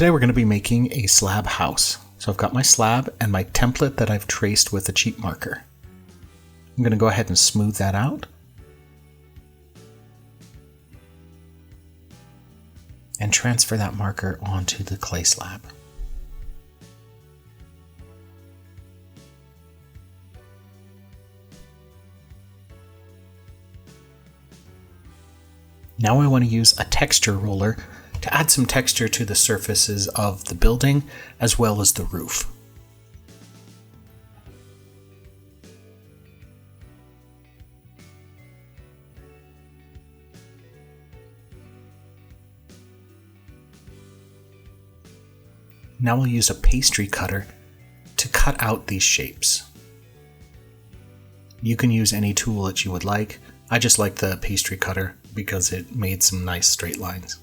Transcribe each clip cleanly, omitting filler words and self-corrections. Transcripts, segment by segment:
Today we're going to be making a slab house. So I've got my slab and my template that I've traced with a cheat marker. I'm going to go ahead and smooth that out. And transfer that marker onto the clay slab. Now I want to use a texture roller to add some texture to the surfaces of the building as well as the roof. Now we'll use a pastry cutter to cut out these shapes. You can use any tool that you would like. I just like the pastry cutter because it made some nice straight lines.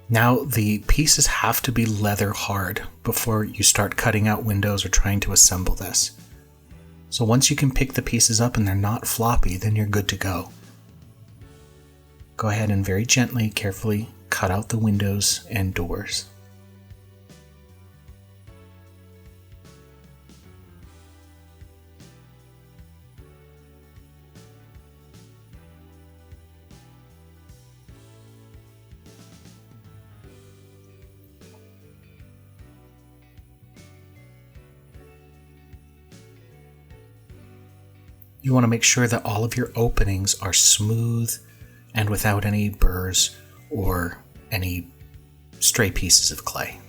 Now the pieces have to be leather hard before you start cutting out windows or trying to assemble this. So once you can pick the pieces up and they're not floppy, then you're good to go. Go ahead and very gently, carefully cut out the windows and doors. You want to make sure that all of your openings are smooth and without any burrs or any stray pieces of clay.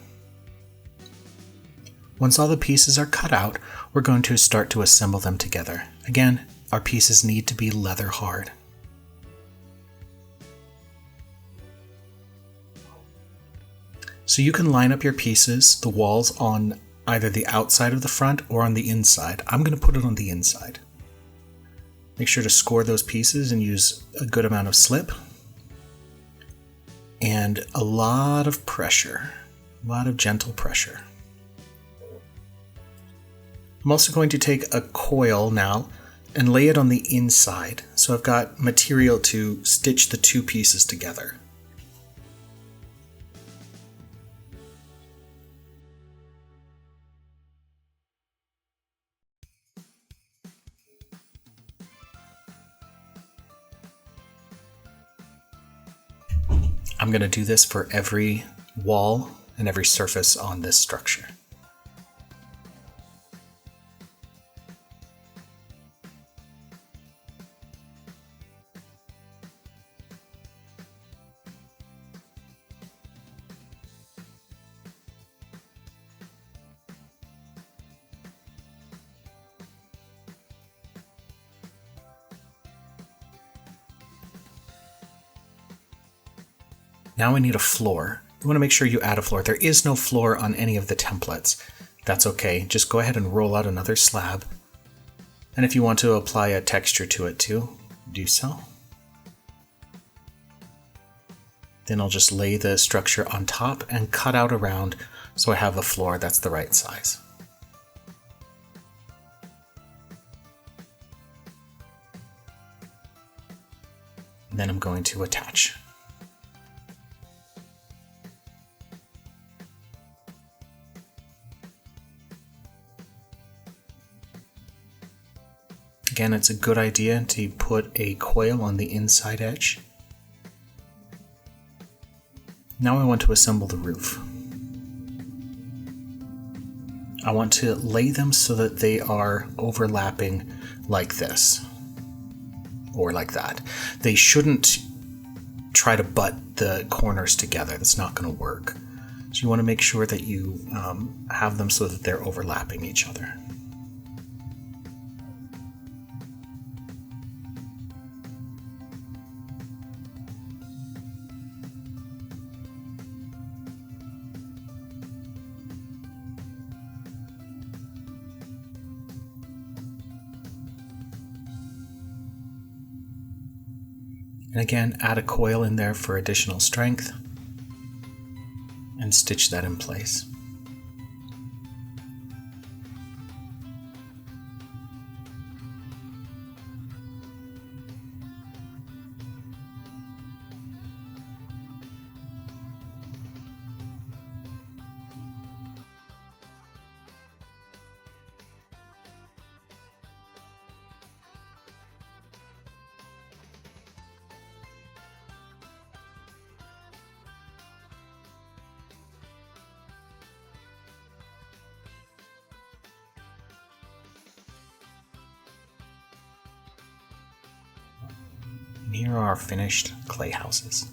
Once all the pieces are cut out, we're going to start to assemble them together. Again, our pieces need to be leather hard. So you can line up your pieces, the walls, on either the outside of the front or on the inside. I'm going to put it on the inside. Make sure to score those pieces and use a good amount of slip and a lot of pressure, a lot of gentle pressure. I'm also going to take a coil now and lay it on the inside. So I've got material to stitch the two pieces together. I'm going to do this for every wall and every surface on this structure. Now we need a floor. You want to make sure you add a floor. There is no floor on any of the templates. That's okay. Just go ahead and roll out another slab. And if you want to apply a texture to it too, do so. Then I'll just lay the structure on top and cut out around so I have a floor that's the right size. And then I'm going to attach. Again, it's a good idea to put a coil on the inside edge. Now I want to assemble the roof. I want to lay them so that they are overlapping like this, or like that. They shouldn't try to butt the corners together. That's not going to work. So you want to make sure that you have them so that they're overlapping each other. And again, add a coil in there for additional strength and stitch that in place. near our finished clay houses.